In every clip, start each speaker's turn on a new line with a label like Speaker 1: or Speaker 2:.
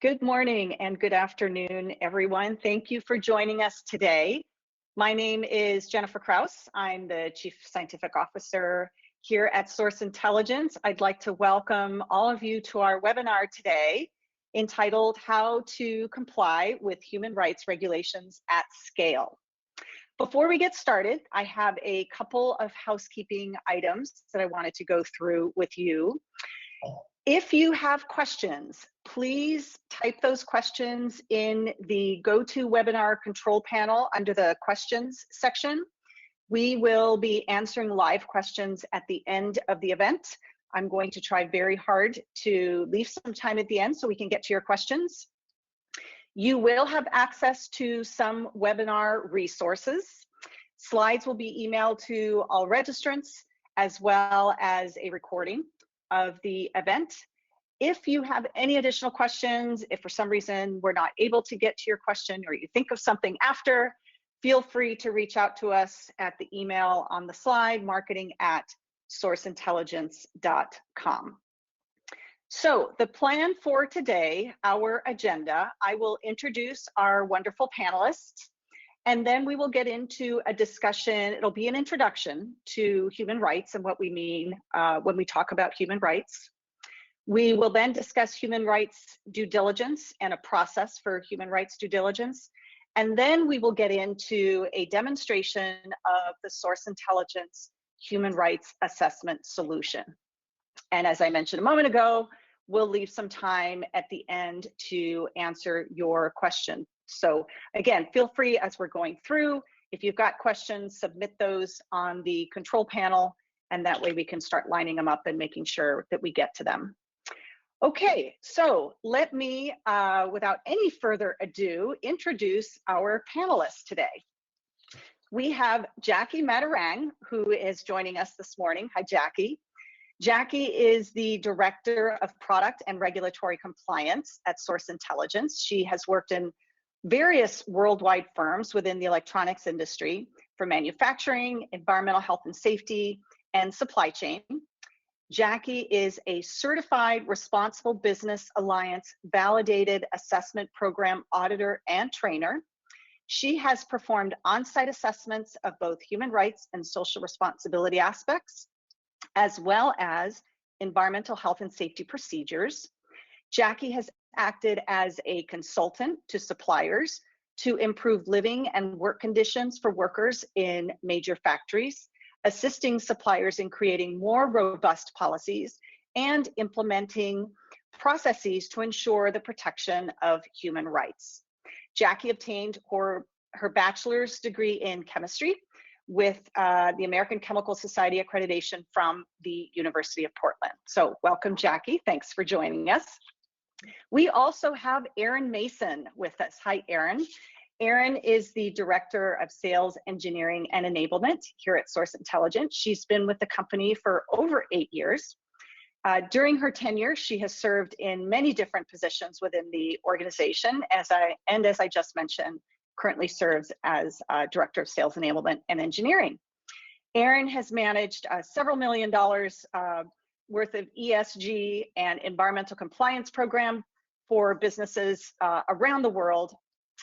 Speaker 1: Good morning and good afternoon, everyone. Thank you for joining us today. My name is Jennifer Kraus. I'm the Chief Scientific Officer here at Source Intelligence. I'd like to welcome all of you to our webinar today entitled How to Comply with Human Rights Regulations at Scale. Before we get started, I have a couple of housekeeping items that I wanted to go through with you. If you have questions, please type those questions in the GoToWebinar control panel under the questions section. We will be answering live questions at the end of the event. I'm going to try very hard to leave some time at the end so we can get to your questions. You will have access to some webinar resources. Slides will be emailed to all registrants, as well as a recording of the event. If you have any additional questions, if for some reason we're not able to get to your question or you think of something after, feel free to reach out to us at the email on the slide, marketing@sourceintelligence.com. So the plan for today, our agenda, I will introduce our wonderful panelists, and then we will get into a discussion. It'll be an introduction to human rights and what we mean when we talk about human rights. We will then discuss human rights due diligence and a process for human rights due diligence. And then we will get into a demonstration of the Source Intelligence Human Rights Assessment Solution. And as I mentioned a moment ago, we'll leave some time at the end to answer your question. So again, feel free as we're going through, if you've got questions, submit those on the control panel, and that way we can start lining them up and making sure that we get to them. Okay, so let me, without any further ado, introduce our panelists today. We have Jackie Matarang, who is joining us this morning. Hi, Jackie. Jackie is the Director of Product and Regulatory Compliance at Source Intelligence. She has worked in various worldwide firms within the electronics industry for manufacturing, environmental health and safety, and supply chain. Jackie is a certified Responsible Business Alliance validated assessment program auditor and trainer. She has performed on-site assessments of both human rights and social responsibility aspects, as well as environmental health and safety procedures. Jackie has acted as a consultant to suppliers to improve living and work conditions for workers in major factories, assisting suppliers in creating more robust policies and implementing processes to ensure the protection of human rights. Jackie obtained her bachelor's degree in chemistry with the American Chemical Society accreditation from the University of Portland. So welcome, Jackie. Thanks for joining us. We also have Erin Mason with us. Hi, Erin. Erin is the Director of Sales, Engineering, and Enablement here at Source Intelligence. She's been with the company for over 8 years. During her tenure, she has served in many different positions within the organization, as I just mentioned, currently serves as Director of Sales Enablement and Engineering. Erin has managed several $1 million worth of ESG and environmental compliance program for businesses around the world,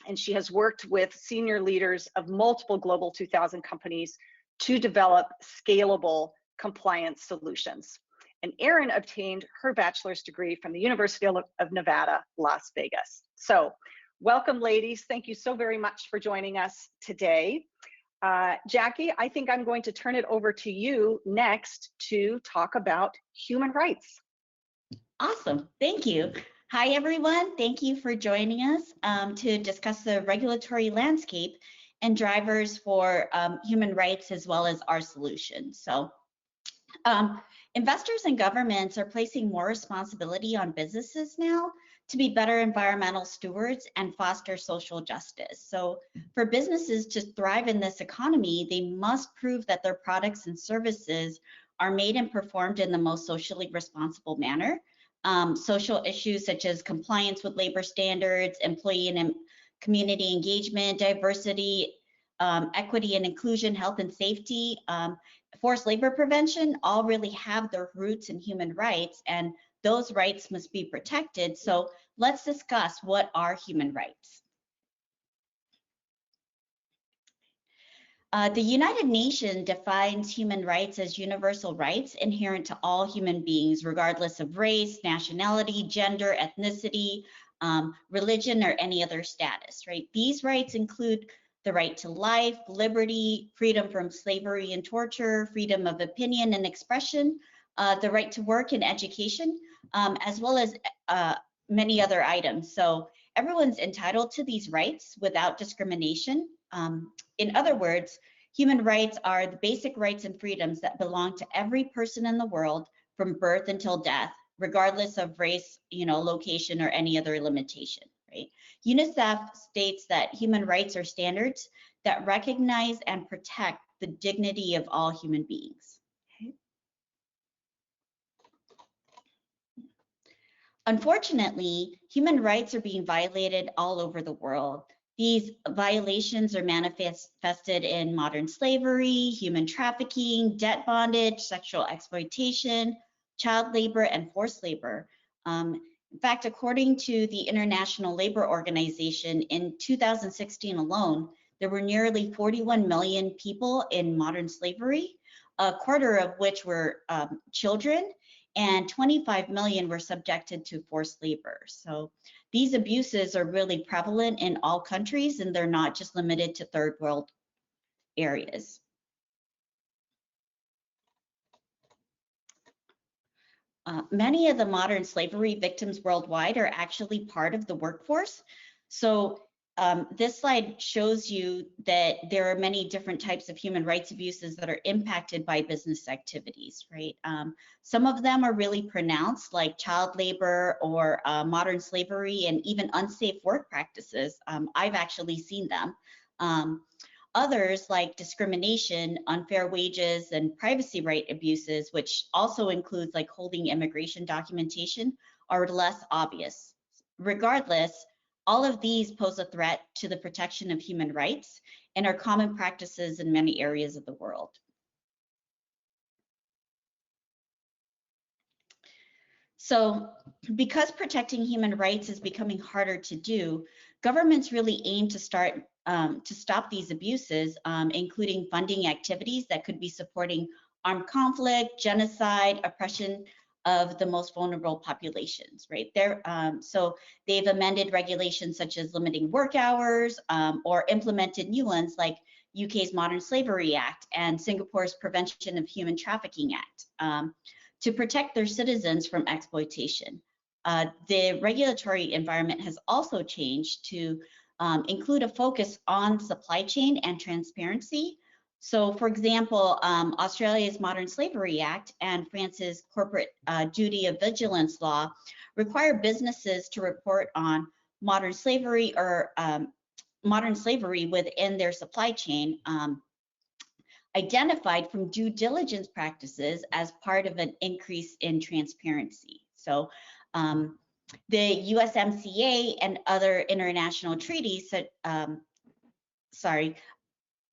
Speaker 1: and she has worked with senior leaders of multiple Global 2000 companies to develop scalable compliance solutions. And Erin obtained her bachelor's degree from the University of Nevada, Las Vegas. So welcome, ladies. Thank you so very much for joining us today. Jackie, I think I'm going to turn it over to you next to talk about human rights.
Speaker 2: Awesome. Thank you. Hi, everyone. Thank you for joining us to discuss the regulatory landscape and drivers for human rights as well as our solutions. So investors and governments are placing more responsibility on businesses now to be better environmental stewards and foster social justice. So for businesses to thrive in this economy, they must prove that their products and services are made and performed in the most socially responsible manner. Social issues such as compliance with labor standards, employee and community engagement, diversity, equity and inclusion, health and safety, forced labor prevention all really have their roots in human rights, and those rights must be protected. So let's discuss what are human rights. The United Nations defines human rights as universal rights inherent to all human beings, regardless of race, nationality, gender, ethnicity, religion, or any other status, right? These rights include the right to life, liberty, freedom from slavery and torture, freedom of opinion and expression, the right to work and education, as well as many other items. So everyone's entitled to these rights without discrimination. In other words, human rights are the basic rights and freedoms that belong to every person in the world from birth until death, regardless of race, location, or any other limitation, right? UNICEF states that human rights are standards that recognize and protect the dignity of all human beings. Okay. Unfortunately, human rights are being violated all over the world. These violations are manifested in modern slavery, human trafficking, debt bondage, sexual exploitation, child labor, and forced labor. In fact, according to the International Labor Organization, in 2016 alone, there were nearly 41 million people in modern slavery, a quarter of which were children, and 25 million were subjected to forced labor. So these abuses are really prevalent in all countries, and they're not just limited to third world areas. Many of the modern slavery victims worldwide are actually part of the workforce. So this slide shows you that there are many different types of human rights abuses that are impacted by business activities, right? Some of them are really pronounced, like child labor or modern slavery and even unsafe work practices. I've actually seen them. Others, like discrimination, unfair wages, and privacy right abuses, which also includes like holding immigration documentation, are less obvious. Regardless, all of these pose a threat to the protection of human rights and are common practices in many areas of the world. So because protecting human rights is becoming harder to do, governments really aim to stop these abuses, including funding activities that could be supporting armed conflict, genocide, oppression of the most vulnerable populations, right? So they've amended regulations such as limiting work hours or implemented new ones like UK's Modern Slavery Act and Singapore's Prevention of Human Trafficking Act to protect their citizens from exploitation. The regulatory environment has also changed to include a focus on supply chain and transparency. So for example, Australia's Modern Slavery Act and France's Corporate Duty of Vigilance Law require businesses to report on modern slavery or modern slavery within their supply chain identified from due diligence practices as part of an increase in transparency. So the USMCA and other international treaties,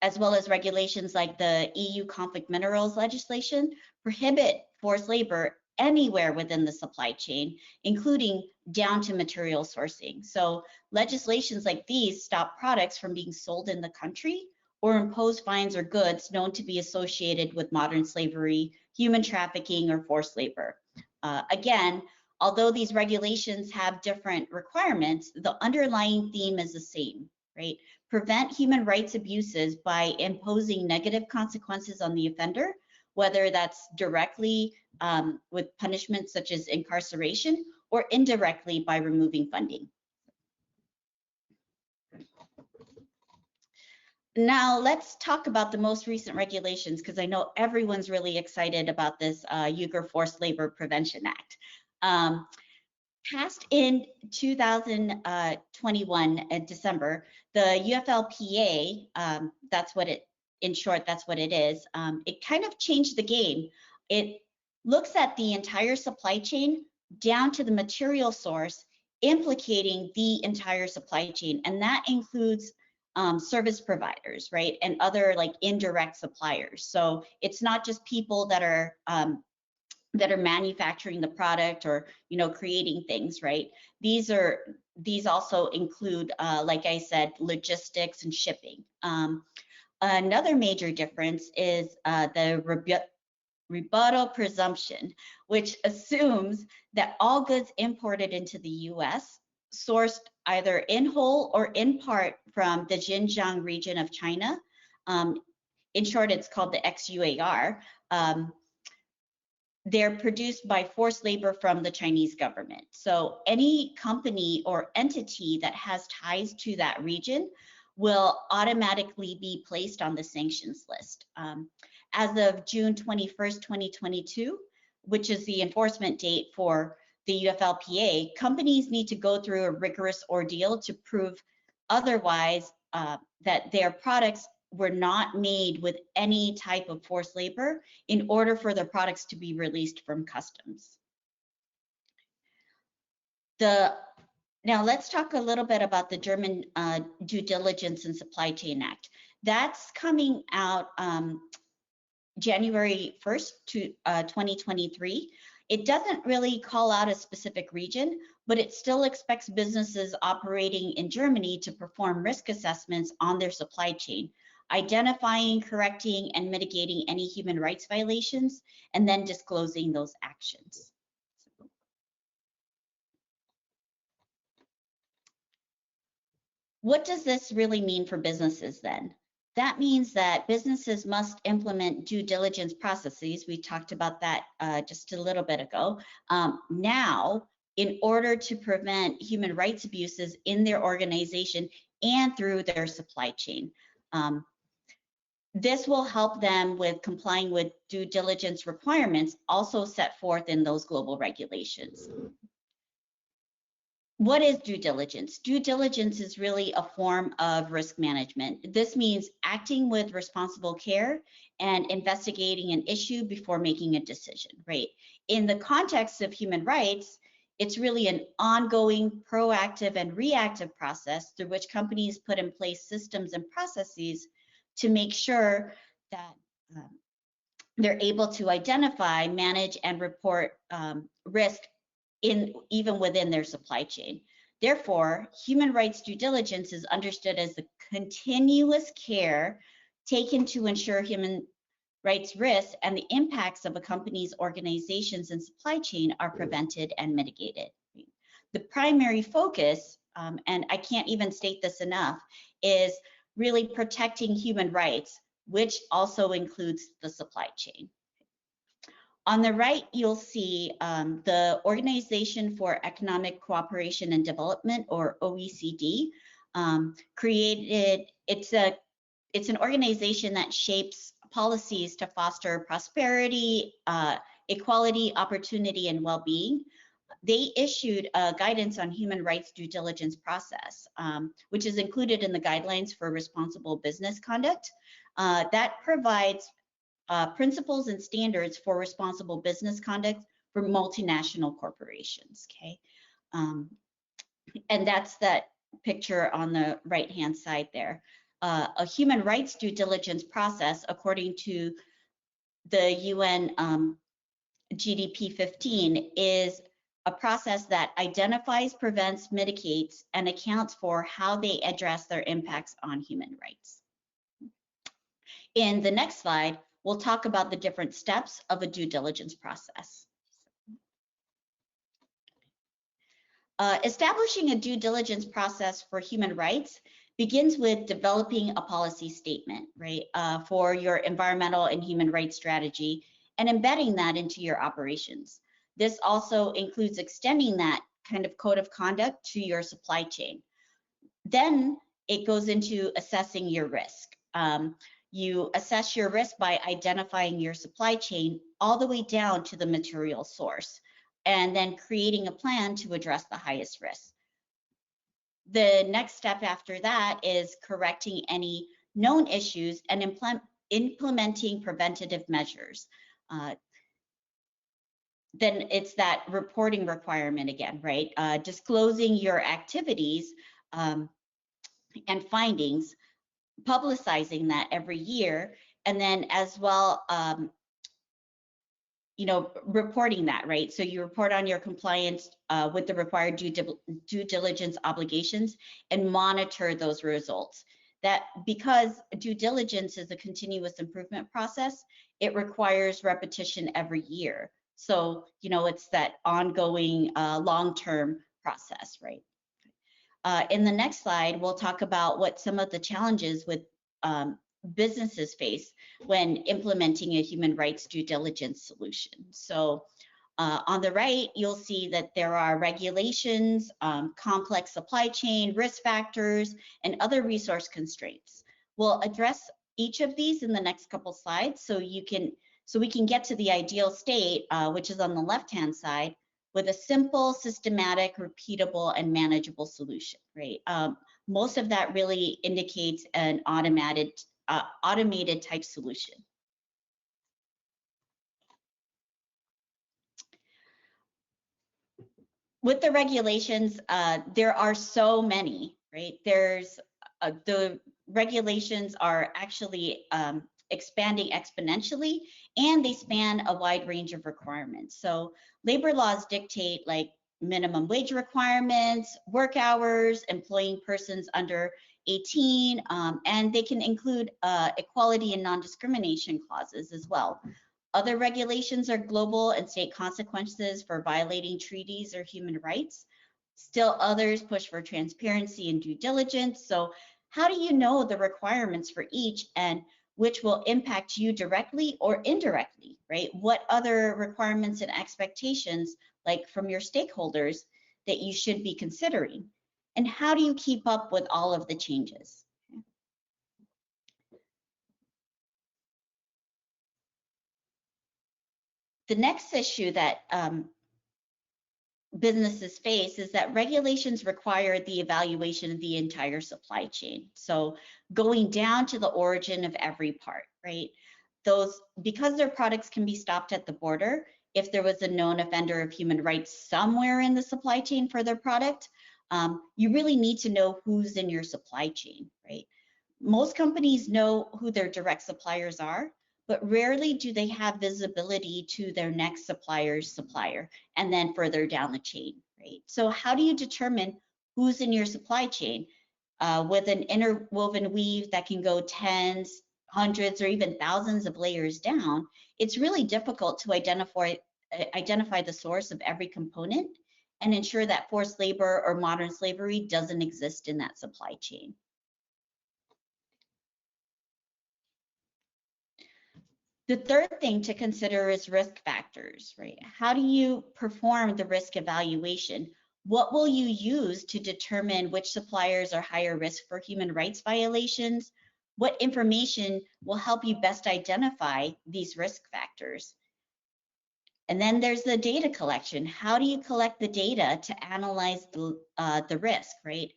Speaker 2: as well as regulations like the EU conflict minerals legislation, prohibit forced labor anywhere within the supply chain, including down to material sourcing. So legislations like these stop products from being sold in the country or impose fines or goods known to be associated with modern slavery, human trafficking, or forced labor. Again, although these regulations have different requirements, the underlying theme is the same, right? Prevent human rights abuses by imposing negative consequences on the offender, whether that's directly with punishments such as incarceration or indirectly by removing funding. Now let's talk about the most recent regulations, because I know everyone's really excited about this Uyghur Forced Labor Prevention Act. Passed in 2021 in December, the UFLPA, that's what it, in short, that's what it is. It kind of changed the game. It looks at the entire supply chain down to the material source, implicating the entire supply chain, and that includes service providers, right, and other like indirect suppliers. So it's not just people that are that are manufacturing the product or creating things, right? These also include, like I said, logistics and shipping. Another major difference is the rebuttal presumption, which assumes that all goods imported into the U.S. sourced either in whole or in part from the Xinjiang region of China. In short, it's called the XUAR. They're produced by forced labor from the Chinese government. So any company or entity that has ties to that region will automatically be placed on the sanctions list. As of June 21st, 2022, which is the enforcement date for the UFLPA, companies need to go through a rigorous ordeal to prove otherwise that their products were not made with any type of forced labor in order for their products to be released from customs. Now let's talk a little bit about the German Due Diligence and Supply Chain Act. That's coming out January 1st, 2023. It doesn't really call out a specific region, but it still expects businesses operating in Germany to perform risk assessments on their supply chain, identifying, correcting, and mitigating any human rights violations, and then disclosing those actions. What does this really mean for businesses then? That means that businesses must implement due diligence processes. We talked about that just a little bit ago. Now, in order to prevent human rights abuses in their organization and through their supply chain. This will help them with complying with due diligence requirements also set forth in those global regulations. What is due diligence? Due diligence is really a form of risk management. This means acting with responsible care and investigating an issue before making a decision, right? In the context of human rights, it's really an ongoing, proactive, and reactive process through which companies put in place systems and processes to make sure that they're able to identify, manage, and report risk even within their supply chain. Therefore, human rights due diligence is understood as the continuous care taken to ensure human rights risks and the impacts of a company's organizations and supply chain are prevented and mitigated. The primary focus, and I can't even state this enough, is really protecting human rights, which also includes the supply chain. On the right, you'll see the Organization for Economic Cooperation and Development, or OECD, created. It's an organization that shapes policies to foster prosperity, equality, opportunity, and well-being. They issued a guidance on human rights due diligence process, which is included in the guidelines for responsible business conduct. That provides principles and standards for responsible business conduct for multinational corporations, okay? And that's that picture on the right-hand side there. A human rights due diligence process, according to the UN GDP 15, is a process that identifies, prevents, mitigates, and accounts for how they address their impacts on human rights. In the next slide, we'll talk about the different steps of a due diligence process. Establishing a due diligence process for human rights begins with developing a policy statement, right, for your environmental and human rights strategy and embedding that into your operations. This also includes extending that kind of code of conduct to your supply chain. Then it goes into assessing your risk. You assess your risk by identifying your supply chain all the way down to the material source, and then creating a plan to address the highest risk. The next step after that is correcting any known issues and implementing preventative measures. Then it's that reporting requirement again, right? Disclosing your activities and findings, publicizing that every year, and then as well reporting that, right? So you report on your compliance with the required due diligence obligations and monitor those results. That because due diligence is a continuous improvement process, it requires repetition every year. So, it's that ongoing long-term process, right? In the next slide, we'll talk about what some of the challenges with businesses face when implementing a human rights due diligence solution. So on the right, you'll see that there are regulations, complex supply chain, risk factors, and other resource constraints. We'll address each of these in the next couple slides so we can get to the ideal state, which is on the left-hand side, with a simple, systematic, repeatable, and manageable solution, right? Most of that really indicates an automated type solution. With the regulations, there are so many, right? The regulations are actually expanding exponentially, and they span a wide range of requirements. So labor laws dictate like minimum wage requirements, work hours, employing persons under 18, and they can include equality and non-discrimination clauses as well. Other regulations are global and state consequences for violating treaties or human rights. Still others push for transparency and due diligence. So how do you know the requirements for each and which will impact you directly or indirectly, right? What other requirements and expectations, like from your stakeholders, that you should be considering? And how do you keep up with all of the changes? The next issue that businesses face is that regulations require the evaluation of the entire supply chain. So going down to the origin of every part, right? Because their products can be stopped at the border, if there was a known offender of human rights somewhere in the supply chain for their product, you really need to know who's in your supply chain, right? Most companies know who their direct suppliers are, but rarely do they have visibility to their next supplier's supplier and then further down the chain, right? So how do you determine who's in your supply chain with an interwoven weave that can go tens, hundreds, or even thousands of layers down? It's really difficult to identify the source of every component and ensure that forced labor or modern slavery doesn't exist in that supply chain. The third thing to consider is risk factors, right? How do you perform the risk evaluation? What will you use to determine which suppliers are higher risk for human rights violations? What information will help you best identify these risk factors? And then there's the data collection. How do you collect the data to analyze the risk, right?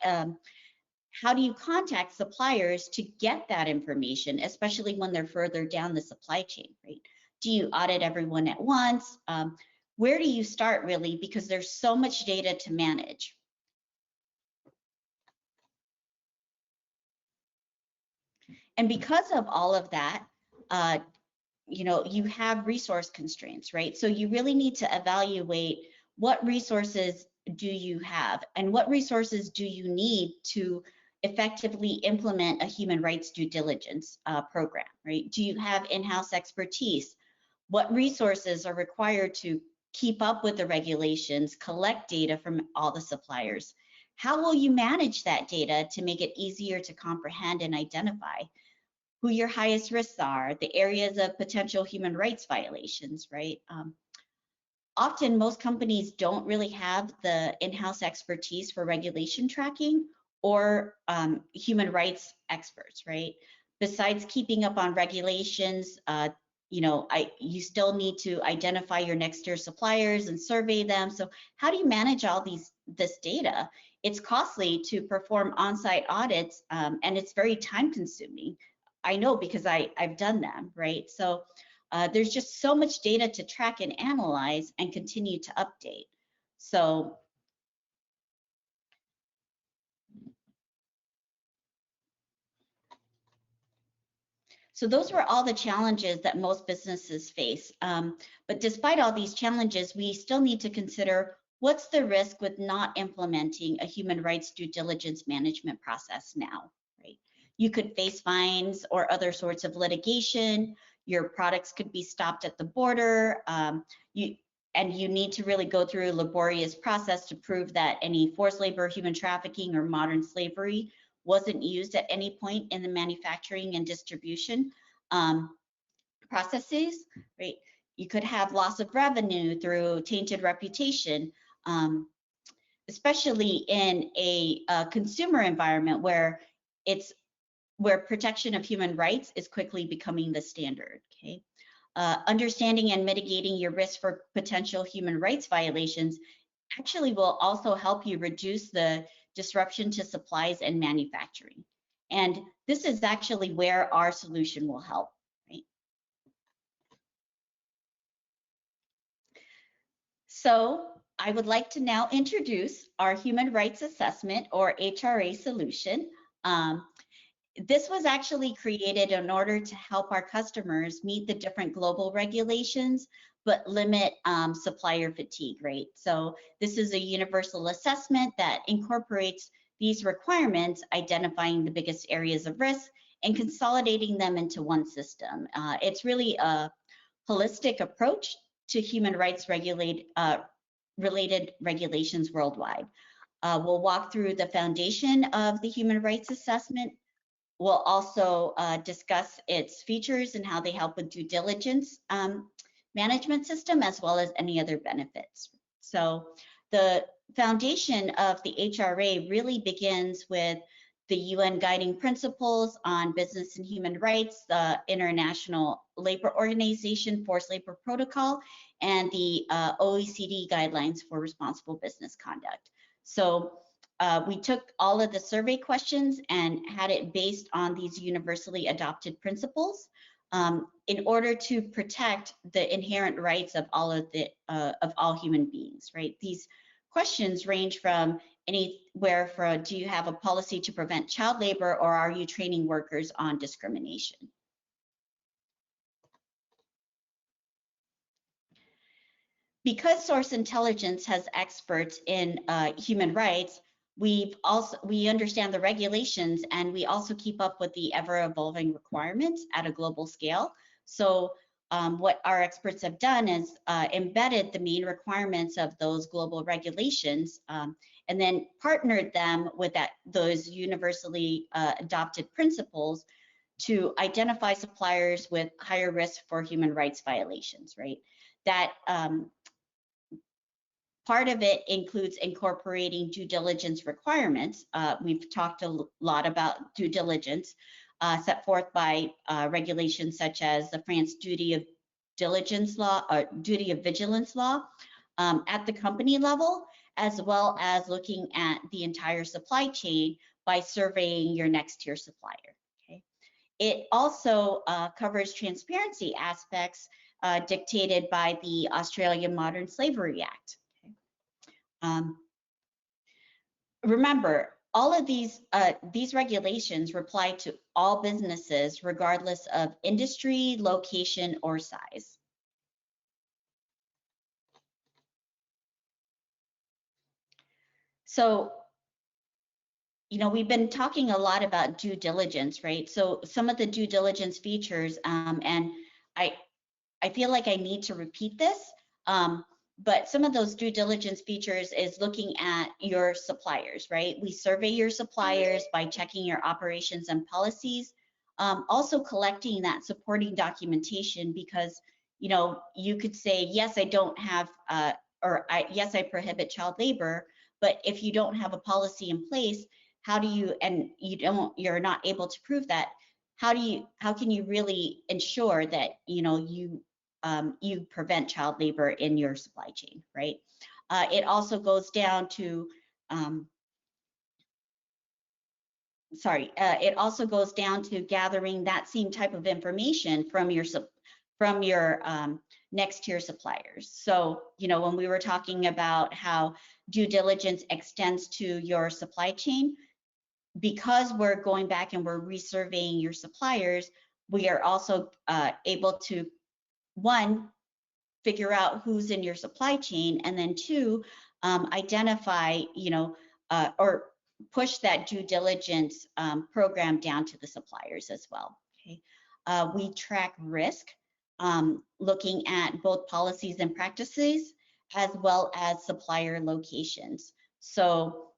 Speaker 2: How do you contact suppliers to get that information, especially when they're further down the supply chain, right? Do you audit everyone at once? Where do you start really? Because there's so much data to manage. And because of all of that, you have resource constraints, right? So you really need to evaluate what resources do you have and what resources do you need to effectively implement a human rights due diligence program, right? Do you have in-house expertise? What resources are required to keep up with the regulations, collect data from all the suppliers? How will you manage that data to make it easier to comprehend and identify who your highest risks are, the areas of potential human rights violations, right? Often most companies don't really have the in-house expertise for regulation tracking or human rights experts, right? Besides keeping up on regulations, you still need to identify your next tier suppliers and survey them. So how do you manage all this data? It's costly to perform on-site audits, and it's very time consuming. I know because I've done them, right? So there's just so much data to track and analyze and continue to update. So those were all the challenges that most businesses face. But despite all these challenges, we still need to consider what's the risk with not implementing a human rights due diligence management process now, right? You could face fines or other sorts of litigation. Your products could be stopped at the border. You need to really go through a laborious process to prove that any forced labor, human trafficking, or modern slavery wasn't used at any point in the manufacturing and distribution processes, right? You could have loss of revenue through tainted reputation, especially in a consumer environment where protection of human rights is quickly becoming the standard, okay? Understanding and mitigating your risk for potential human rights violations actually will also help you reduce the disruption to supplies and manufacturing. And this is actually where our solution will help, right? So I would like to now introduce our Human Rights Assessment, or HRA solution. This was actually created in order to help our customers meet the different global regulations, but limit supplier fatigue, right? So this is a universal assessment that incorporates these requirements, identifying the biggest areas of risk and consolidating them into one system. It's really a holistic approach to human rights related regulations worldwide. We'll walk through the foundation of the human rights assessment. We'll also discuss its features and how they help with due diligence management system, as well as any other benefits. So the foundation of the HRA really begins with the UN Guiding Principles on Business and Human Rights, the International Labor Organization Forced Labor Protocol, and the OECD Guidelines for Responsible Business Conduct. So we took all of the survey questions and had it based on these universally adopted principles in order to protect the inherent rights of all human beings, right? These questions range from anywhere from, do you have a policy to prevent child labor, or are you training workers on discrimination? Because Source Intelligence has experts in human rights, we understand the regulations, and we also keep up with the ever-evolving requirements at a global scale. So what our experts have done is embedded the main requirements of those global regulations, and then partnered them with those universally adopted principles to identify suppliers with higher risk for human rights violations, right? That part of it includes incorporating due diligence requirements. We've talked a lot about due diligence set forth by regulations such as the France duty of diligence law, or duty of vigilance law at the company level, as well as looking at the entire supply chain by surveying your next tier supplier. Okay. It also covers transparency aspects dictated by the Australian Modern Slavery Act. Remember, all of these regulations apply to all businesses, regardless of industry, location, or size. So, we've been talking a lot about due diligence, right? So some of the due diligence features, and I feel like I need to repeat this, but some of those due diligence features is looking at your suppliers, right? We survey your suppliers by checking your operations and policies, also collecting that supporting documentation, because, you could say, yes, I don't have, yes, I prohibit child labor, but if you don't have a policy in place, how do you, and you're not able to prove that, how can you really ensure that, you prevent child labor in your supply chain, right? It also goes down to, it also goes down to gathering that same type of information from your next tier suppliers. So, when we were talking about how due diligence extends to your supply chain, because we're going back and we're resurveying your suppliers, we are also able to, one, figure out who's in your supply chain, and then two, identify, or push that due diligence program down to the suppliers as well. Okay. We track risk, looking at both policies and practices, as well as supplier locations. So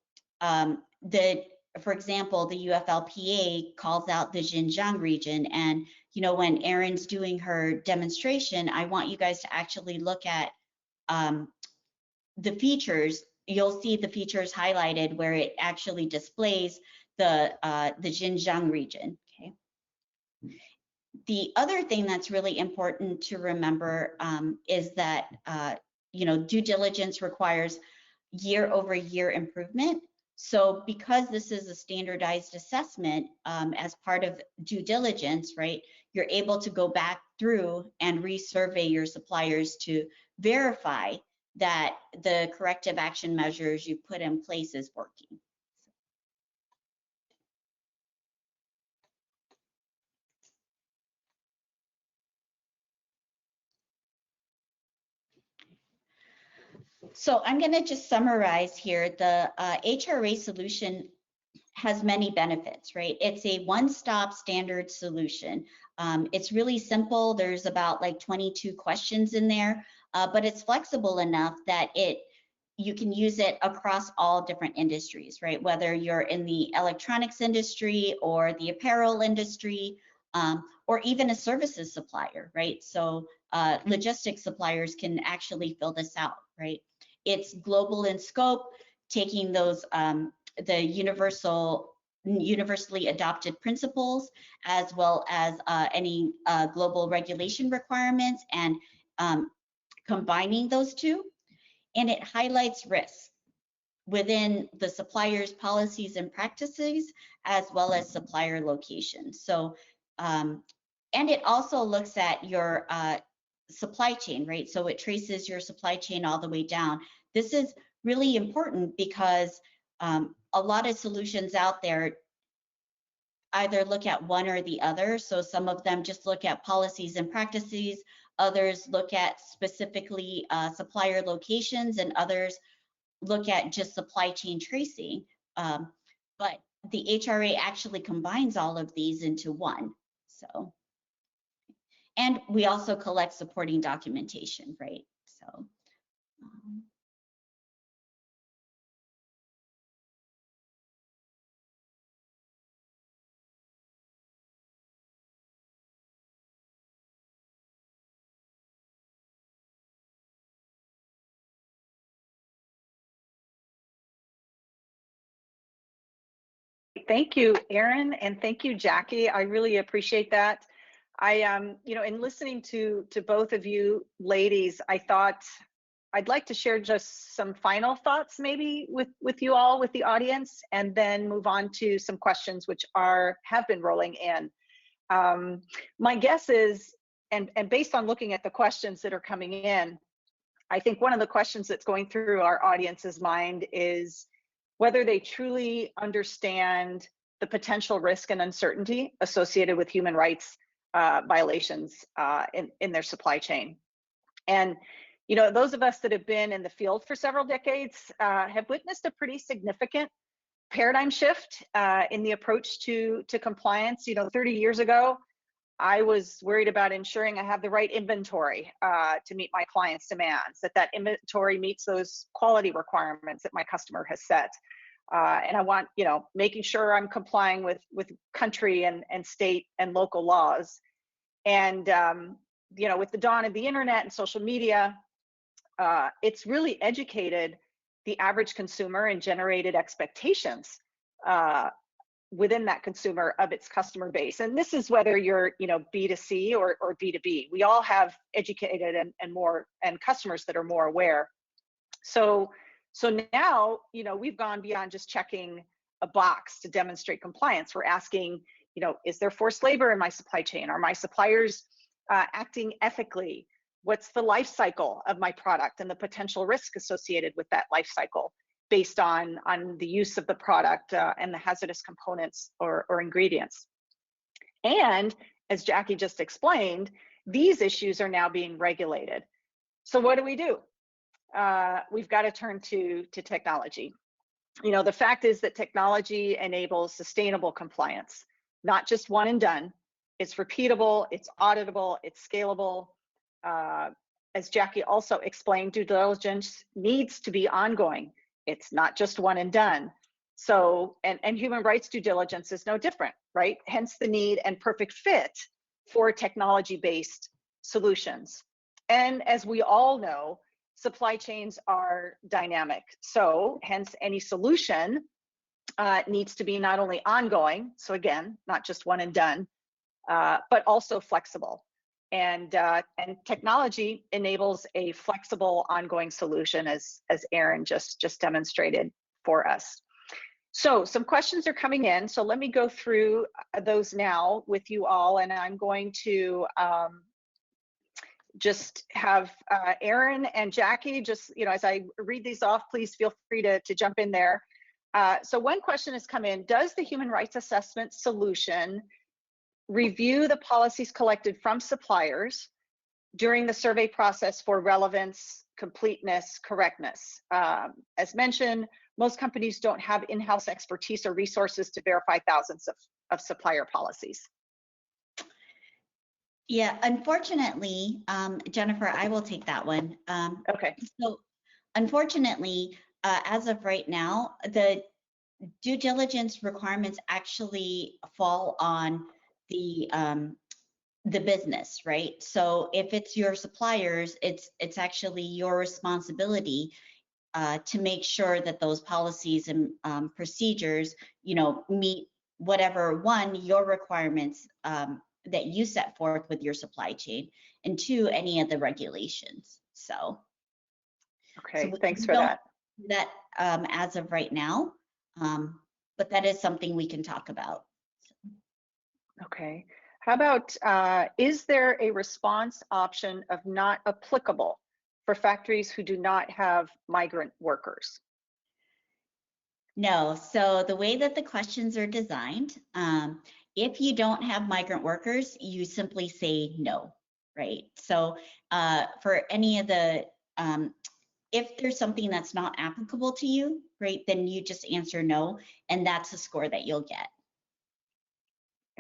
Speaker 2: for example, the UFLPA calls out the Xinjiang region, and when Erin's doing her demonstration, I want you guys to actually look at the features. You'll see the features highlighted where it actually displays the Xinjiang region. Okay. The other thing that's really important to remember is that due diligence requires year-over-year improvement. So because this is a standardized assessment as part of due diligence, right, you're able to go back through and resurvey your suppliers to verify that the corrective action measures you put in place is working. So I'm going to just summarize here. The HRA solution has many benefits, right? It's a one-stop standard solution. It's really simple. There's about like 22 questions in there, but it's flexible enough that you can use it across all different industries, right? Whether you're in the electronics industry or the apparel industry, or even a services supplier, right? So logistics suppliers can actually fill this out, right? It's global in scope, taking those the universally adopted principles, as well as any global regulation requirements, and combining those two. And it highlights risks within the supplier's policies and practices, as well as supplier locations. So, and it also looks at your supply chain, right? So it traces your supply chain all the way down. This is really important because a lot of solutions out there either look at one or the other. So some of them just look at policies and practices, others look at specifically supplier locations, and others look at just supply chain tracing. But the HRA actually combines all of these into one. So, and we also collect supporting documentation, right? So.
Speaker 1: Thank you, Erin, and thank you, Jackie. I really appreciate that. I, in listening to both of you ladies, I thought I'd like to share just some final thoughts maybe with you all, with the audience, and then move on to some questions which have been rolling in. My guess is, and based on looking at the questions that are coming in, I think one of the questions that's going through our audience's mind is whether they truly understand the potential risk and uncertainty associated with human rights violations in their supply chain. And those of us that have been in the field for several decades have witnessed a pretty significant paradigm shift in the approach to compliance. 30 years ago, I was worried about ensuring I have the right inventory to meet my clients' demands, that inventory meets those quality requirements that my customer has set. And I want, making sure I'm complying with country and state and local laws. And, with the dawn of the internet and social media, it's really educated the average consumer and generated expectations within that consumer of its customer base. And this is whether you're, B2C or B2B. We all have educated and customers that are more aware. So now, we've gone beyond just checking a box to demonstrate compliance. We're asking, is there forced labor in my supply chain? Are my suppliers acting ethically? What's the life cycle of my product and the potential risk associated with that life cycle based on the use of the product and the hazardous components or ingredients? And as Jackie just explained, these issues are now being regulated. So what do? We've got to turn to technology. The fact is that technology enables sustainable compliance, not just one and done. It's repeatable, it's auditable, it's scalable. As Jackie also explained, due diligence needs to be ongoing. It's not just one and done. So, and human rights due diligence is no different, right? Hence the need and perfect fit for technology-based solutions. And as we all know, supply chains are dynamic. So hence any solution needs to be not only ongoing, so again, not just one and done, but also flexible. And technology enables a flexible ongoing solution, as Erin just demonstrated for us. So some questions are coming in. So let me go through those now with you all, and I'm going to just have Erin and Jackie, just, as I read these off, please feel free to jump in there. So one question has come in: does the human rights assessment solution review the policies collected from suppliers during the survey process for relevance, completeness, correctness? As mentioned, most companies don't have in-house expertise or resources to verify thousands of supplier policies.
Speaker 2: Yeah, unfortunately, Jennifer, I will take that one.
Speaker 1: Okay.
Speaker 2: So unfortunately, as of right now, the due diligence requirements actually fall on the business, right? So if it's your suppliers, it's actually your responsibility to make sure that those policies and procedures, meet whatever, one, your requirements that you set forth with your supply chain, and two, any of the regulations. So
Speaker 1: okay, thanks for that.
Speaker 2: That as of right now, but that is something we can talk about.
Speaker 1: Okay. How about, is there a response option of not applicable for factories who do not have migrant workers?
Speaker 2: No. So the way that the questions are designed, if you don't have migrant workers, you simply say no, right? So for any of the, if there's something that's not applicable to you, right, then you just answer no, and that's the score that you'll get.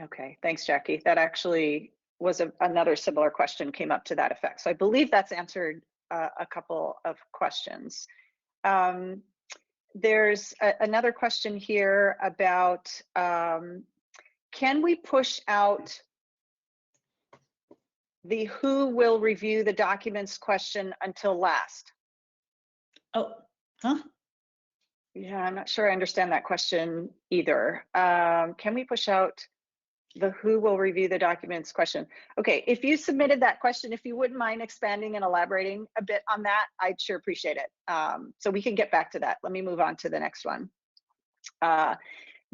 Speaker 1: Okay, thanks, Jackie. That actually was another similar question came up to that effect. So I believe that's answered a couple of questions. There's another question here about, can we push out the who will review the documents question until last?
Speaker 2: Oh, huh?
Speaker 1: Yeah, I'm not sure I understand that question either. Can we push out the who will review the documents question? Okay, if you submitted that question, if you wouldn't mind expanding and elaborating a bit on that, I'd sure appreciate it. So we can get back to that. Let me move on to the next one.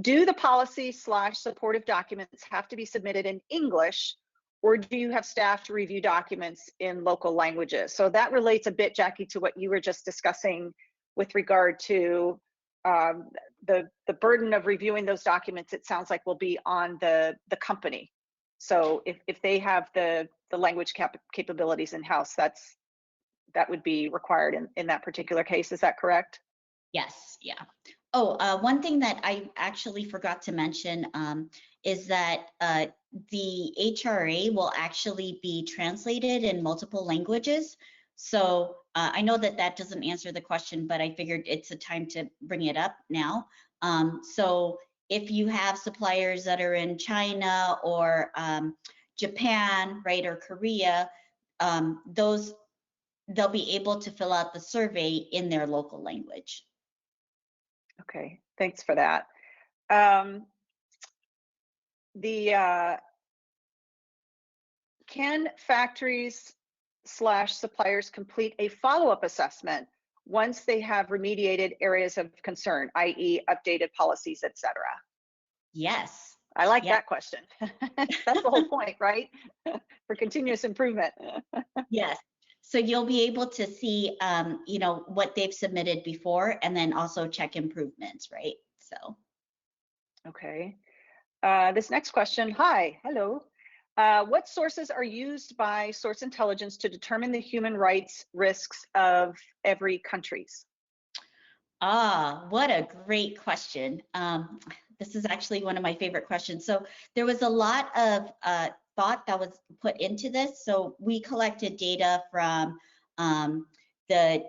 Speaker 1: Do the policy/supportive documents have to be submitted in English, or do you have staff to review documents in local languages? So that relates a bit, Jackie, to what you were just discussing with regard to the burden of reviewing those documents. It sounds like will be on the company. So if they have the language capabilities in-house, that would be required in that particular case. Is that correct?
Speaker 2: Yes, yeah. Oh, one thing that I actually forgot to mention is that the HRA will actually be translated in multiple languages. So I know that doesn't answer the question, but I figured it's a time to bring it up now. So if you have suppliers that are in China or Japan, right, or Korea, they'll be able to fill out the survey in their local language.
Speaker 1: Okay, thanks for that. Can factories/suppliers complete a follow-up assessment once they have remediated areas of concern, i.e. updated policies, et cetera?
Speaker 2: Yes.
Speaker 1: I like that question. That's the whole point, right? For continuous improvement.
Speaker 2: Yes. So you'll be able to see, what they've submitted before, and then also check improvements, right? So.
Speaker 1: Okay. This next question, hi, hello. What sources are used by Source Intelligence to determine the human rights risks of every countries?
Speaker 2: Ah, what a great question. This is actually one of my favorite questions. So there was a lot of thought that was put into this. So we collected data from the,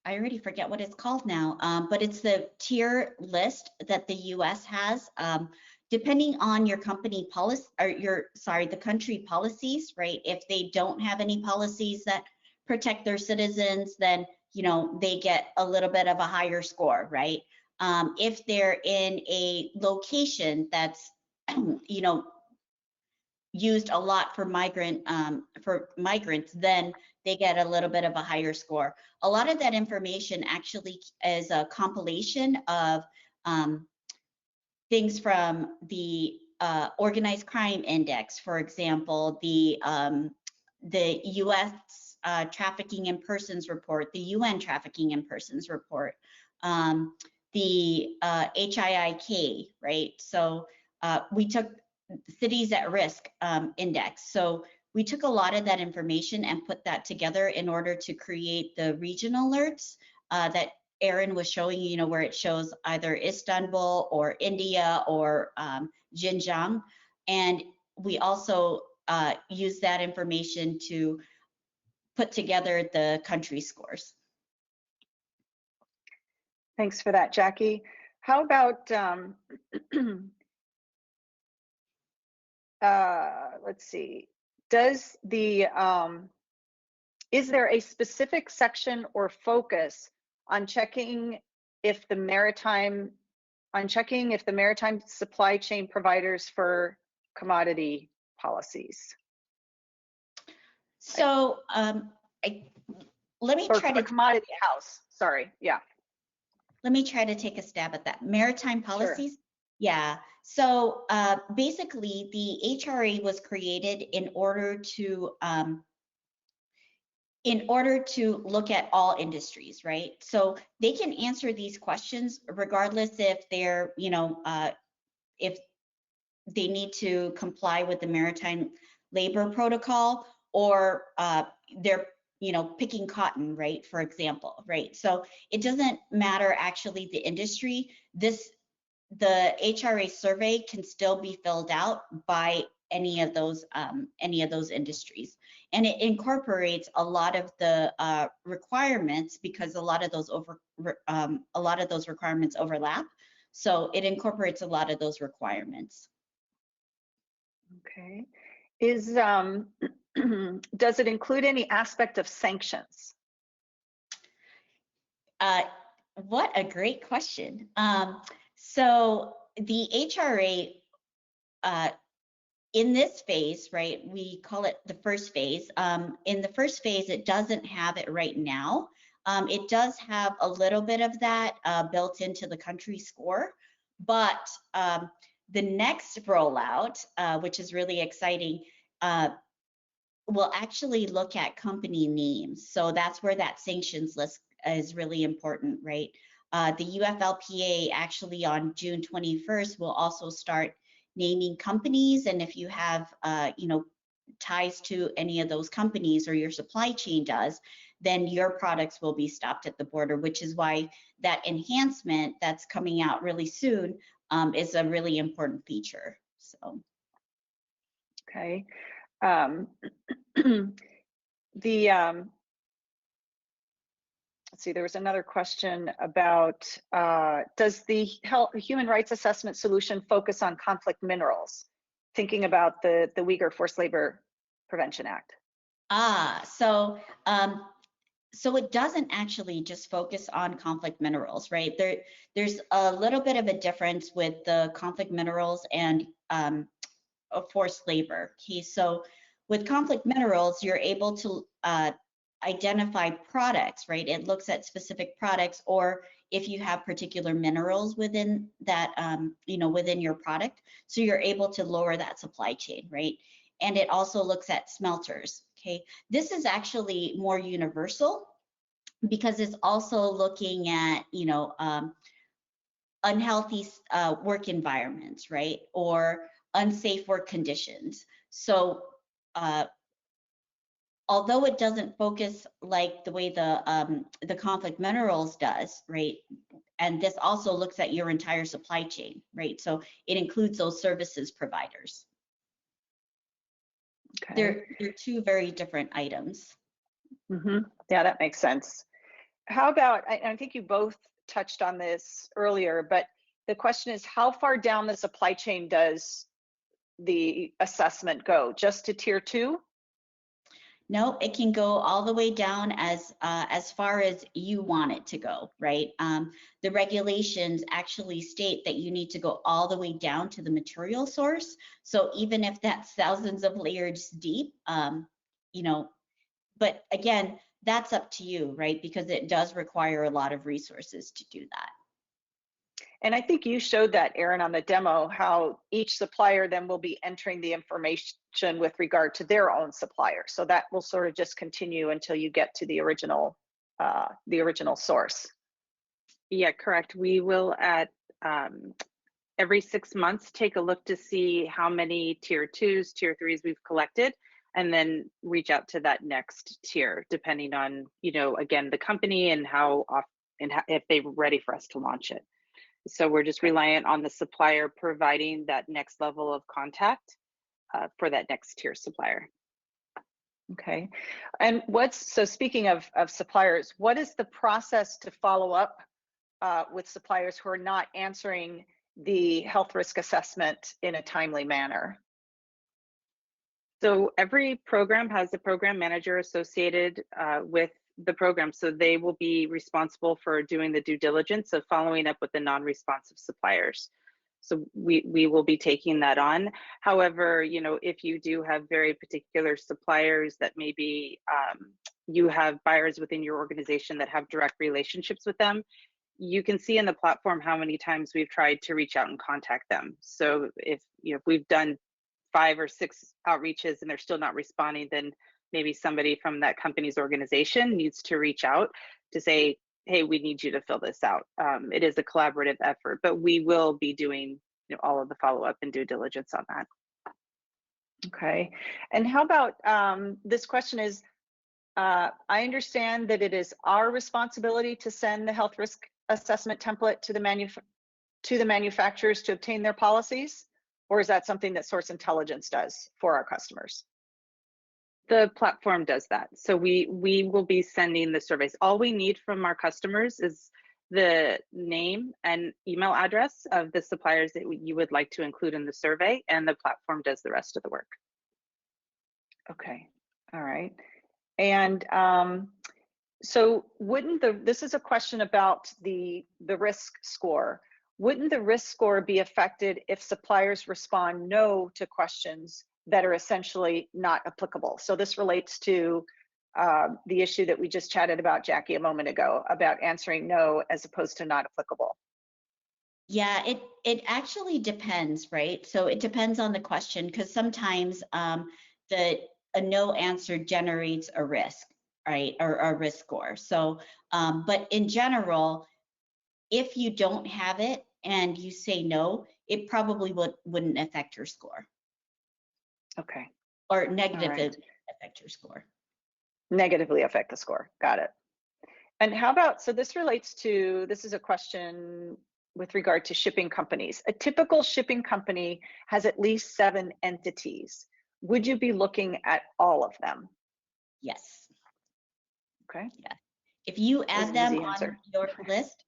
Speaker 2: I already forget what it's called now, but it's the tier list that the US has. Depending on your company policy, or the country policies, right? If they don't have any policies that protect their citizens, then they get a little bit of a higher score, right? If they're in a location that's used a lot for migrants, then they get a little bit of a higher score. A lot of that information actually is a compilation of things from the Organized Crime Index, for example, the U.S. Trafficking in Persons Report, the UN Trafficking in Persons Report, the HIIK, right? So we took Cities at Risk Index. So we took a lot of that information and put that together in order to create the regional alerts that Erin was showing, where it shows either Istanbul or India or Xinjiang. And we also use that information to put together the country scores.
Speaker 1: Thanks for that, Jackie. How about, let's see, is there a specific section or focus on checking if the maritime supply chain providers for commodity policies?
Speaker 2: So let me try to
Speaker 1: commodity house. Sorry, yeah.
Speaker 2: Let me try to take a stab at that. Maritime policies.
Speaker 1: Sure.
Speaker 2: Yeah. So basically, the HRA was created in order to look at all industries, right? So they can answer these questions regardless if they're, if they need to comply with the Maritime Labor Protocol, or they're, picking cotton, right? For example, right? So it doesn't matter actually the industry. The HRA survey can still be filled out by any of those industries, and it incorporates a lot of the requirements, because a lot of those requirements overlap. So it incorporates a lot of those requirements.
Speaker 1: Okay. Does it include any aspect of sanctions?
Speaker 2: What a great question. So the HRA in this phase, right, we call it the first phase. In the first phase, it doesn't have it right now. It does have a little bit of that built into the country score, but the next rollout, which is really exciting, will actually look at company names. So that's where that sanctions list is really important, right? The UFLPA actually on June 21st will also start naming companies, and if you have ties to any of those companies, or your supply chain does, then your products will be stopped at the border, which is why that enhancement that's coming out really soon is a really important feature. So
Speaker 1: okay. Let's see, there was another question about, does the human rights assessment solution focus on conflict minerals? Thinking about the Uyghur Forced Labor Prevention Act.
Speaker 2: So it doesn't actually just focus on conflict minerals, right? There's a little bit of a difference with the conflict minerals and forced labor. Okay, so with conflict minerals, you're able to identify products, right? It looks at specific products, or if you have particular minerals within that, within your product, so you're able to lower that supply chain, right? And it also looks at smelters. Okay, this is actually more universal because it's also looking at, unhealthy work environments, right? Or unsafe work conditions. So although it doesn't focus like the way the conflict minerals does, right? And this also looks at your entire supply chain, right? So it includes those services providers.
Speaker 1: Okay.
Speaker 2: They're two very different items.
Speaker 1: Yeah, that makes sense. How about, I think you both touched on this earlier, but the question is, how far down the supply chain does the assessment go? Just to tier 2?
Speaker 2: No, it can go all the way down as far as you want it to go, right? The regulations actually state that you need to go all the way down to the material source. So even if that's thousands of layers deep, you know, but again, that's up to you, right? Because it does require a lot of resources to do that.
Speaker 1: And I think you showed that, Erin, on the demo, how each supplier then will be entering the information with regard to their own supplier. So that will sort of just continue until you get to the original source.
Speaker 3: Yeah, correct. We will at every 6 months take a look to see how many tier 2s, tier 3s we've collected, and then reach out to that next tier, depending on, you know, again, the company and how often and if they're ready for us to launch it. So we're just reliant on the supplier providing that next level of contact for that next tier supplier.
Speaker 1: Okay. And so speaking of suppliers, what is the process to follow up with suppliers who are not answering the health risk assessment in a timely manner?
Speaker 3: So every program has a program manager associated with the program. So they will be responsible for doing the due diligence of following up with the non-responsive suppliers. So we will be taking that on. However, you know, if you do have very particular suppliers that maybe you have buyers within your organization that have direct relationships with them, you can see in the platform how many times we've tried to reach out and contact them. So if we've done 5 or 6 outreaches and they're still not responding, then maybe somebody from that company's organization needs to reach out to say, hey, we need you to fill this out. It is a collaborative effort, but we will be doing all of the follow-up and due diligence on that.
Speaker 1: Okay. And how about this question is, I understand that it is our responsibility to send the health risk assessment template to the manufacturers to obtain their policies, or is that something that Source Intelligence does for our customers?
Speaker 3: The platform does that. So we will be sending the surveys. All we need from our customers is the name and email address of the suppliers that you would like to include in the survey, and the platform does the rest of the work.
Speaker 1: Okay, all right. And so this is a question about the risk score. Wouldn't the risk score be affected if suppliers respond no to questions that are essentially not applicable? So this relates to the issue that we just chatted about, Jackie, a moment ago, about answering no as opposed to not applicable.
Speaker 2: Yeah, it actually depends, right? So it depends on the question, because sometimes a no answer generates a risk, right, or a risk score. So, but in general, if you don't have it and you say no, it probably wouldn't affect your score.
Speaker 1: Okay.
Speaker 2: Or negatively affect your score.
Speaker 1: Negatively affect the score. Got it. And how about, so this is a question with regard to shipping companies. A typical shipping company has at least 7 entities. Would you be looking at all of them?
Speaker 2: Yes.
Speaker 1: Okay.
Speaker 2: Yeah. If you add them on your list,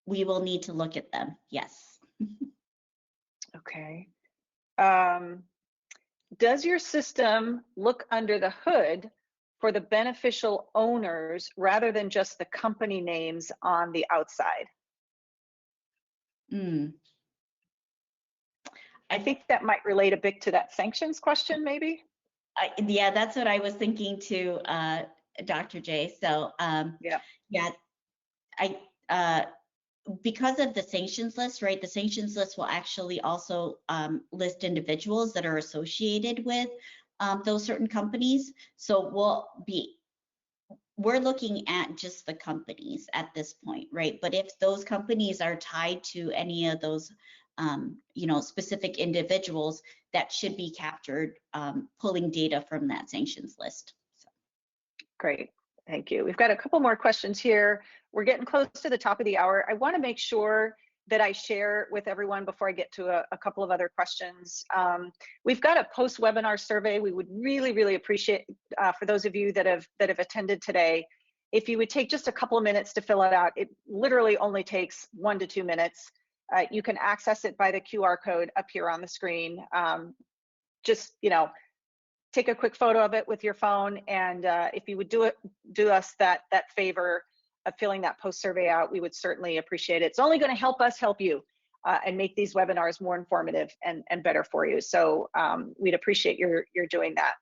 Speaker 2: we will need to look at them. Yes.
Speaker 1: Okay. Does your system look under the hood for the beneficial owners rather than just the company names on the outside? I think that might relate a bit to that sanctions question, maybe.
Speaker 2: Yeah, that's what I was thinking too, Dr. J. So because of the sanctions list, right? The sanctions list will actually also list individuals that are associated with those certain companies. So we're looking at just the companies at this point, right? But if those companies are tied to any of those specific individuals that should be captured, pulling data from that sanctions list. So.
Speaker 1: Great, thank you. We've got a couple more questions here. We're getting close to the top of the hour. I want to make sure that I share with everyone before I get to a couple of other questions. We've got a post-webinar survey. We would really appreciate for those of you that have attended today, if you would take just a couple of minutes to fill it out. It literally only takes 1 to 2 minutes. You can access it by the QR code up here on the screen. Just take a quick photo of it with your phone, and if you would do us that favor of filling that post survey out, we would certainly appreciate it. It's only going to help us help you and make these webinars more informative and better for you. So we'd appreciate your doing that.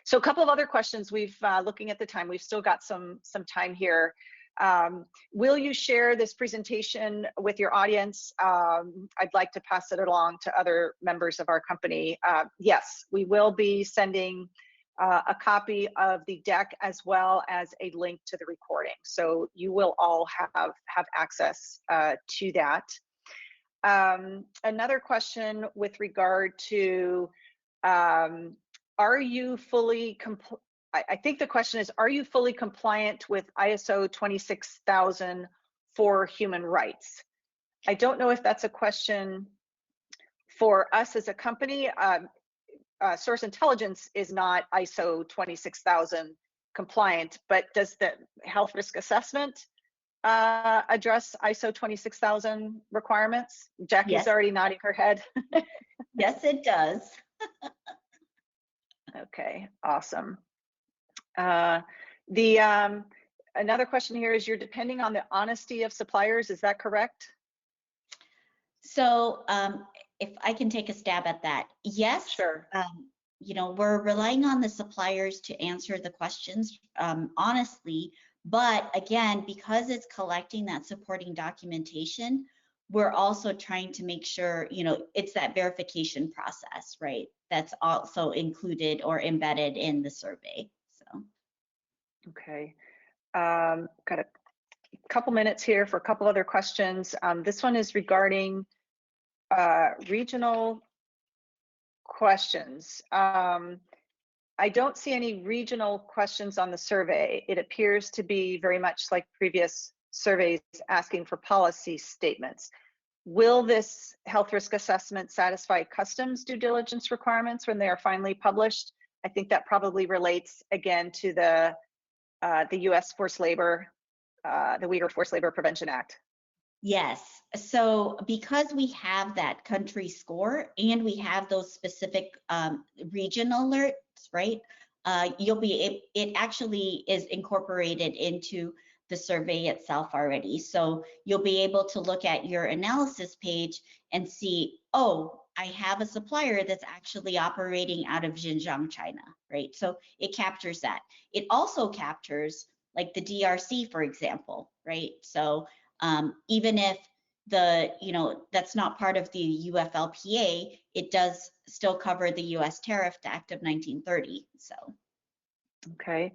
Speaker 1: So a couple of other questions. We've looking at the time, we've still got some time here. Will you share this presentation with your audience? I'd like to pass it along to other members of our company. Yes, we will be sending a copy of the deck as well as a link to the recording. So you will all have access to that. Another question with regard to, are you fully I think the question is, are you fully compliant with ISO 26000 for human rights? I don't know if that's a question for us as a company. Source Intelligence is not ISO 26000 compliant, but does the health risk assessment address ISO 26000 requirements? Jackie's
Speaker 2: Yes.
Speaker 1: already nodding her head.
Speaker 2: Yes, it does.
Speaker 1: Okay, awesome. Another question here is, you're depending on the honesty of suppliers, is that correct?
Speaker 2: So if I can take a stab at that, yes.
Speaker 1: Sure.
Speaker 2: We're relying on the suppliers to answer the questions honestly, but again, because it's collecting that supporting documentation, we're also trying to make sure, it's that verification process, right? That's also included or embedded in the survey. So.
Speaker 1: Okay. Got a couple minutes here for a couple other questions. This one is regarding regional questions. I don't see any regional questions on the survey. It appears to be very much like previous surveys asking for policy statements. Will this health risk assessment satisfy customs due diligence requirements when they are finally published? I think that probably relates again to the U.S. forced labor, the Uyghur Forced Labor Prevention Act.
Speaker 2: Yes. So because we have that country score and we have those specific region alerts, right? It actually is incorporated into the survey itself already. So you'll be able to look at your analysis page and see, oh, I have a supplier that's actually operating out of Xinjiang, China, right? So it captures that. It also captures like the DRC, for example, right? So even if that's not part of the UFLPA, it does still cover the U.S. Tariff Act of 1930. So.
Speaker 1: Okay.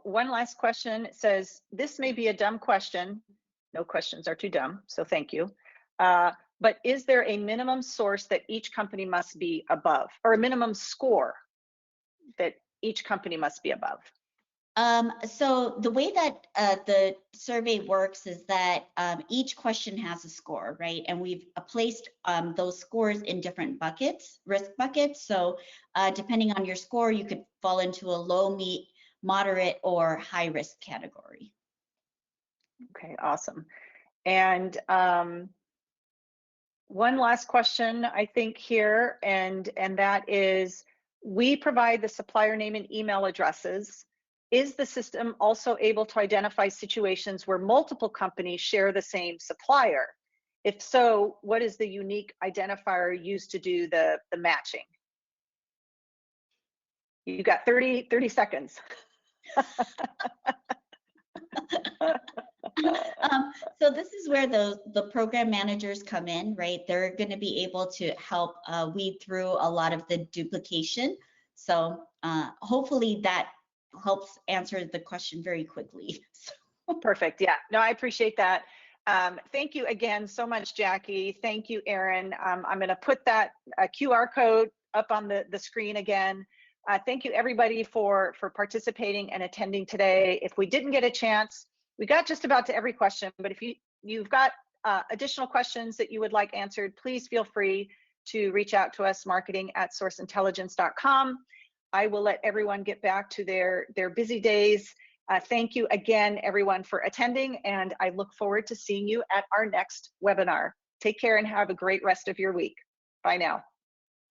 Speaker 1: One last question. It says, this may be a dumb question. No questions are too dumb, so thank you. But is there a minimum source that each company must be above, or a minimum score that each company must be above?
Speaker 2: So the way that the survey works is that each question has a score, right? And we've placed those scores in different buckets, risk buckets. So depending on your score, you could fall into a low, moderate, or high risk category.
Speaker 1: Okay, awesome. And one last question, I think here, and that is, we provide the supplier name and email addresses. Is the system also able to identify situations where multiple companies share the same supplier? If so, what is the unique identifier used to do the matching? You got 30 seconds.
Speaker 2: So this is where the program managers come in, right? They're going to be able to help weed through a lot of the duplication. So hopefully that helps answer the question very quickly.
Speaker 1: Perfect. Yeah, no, I appreciate that. Thank you again so much, Jackie. Thank you, Erin. I'm going to put that QR code up on the screen again. Thank you, everybody, for participating and attending today. If we didn't get a chance, we got just about to every question, but if you've got additional questions that you would like answered, please feel free to reach out to us, marketing@sourceintelligence.com. I will let everyone get back to their busy days. Thank you again, everyone, for attending, and I look forward to seeing you at our next webinar. Take care and have a great rest of your week. Bye now.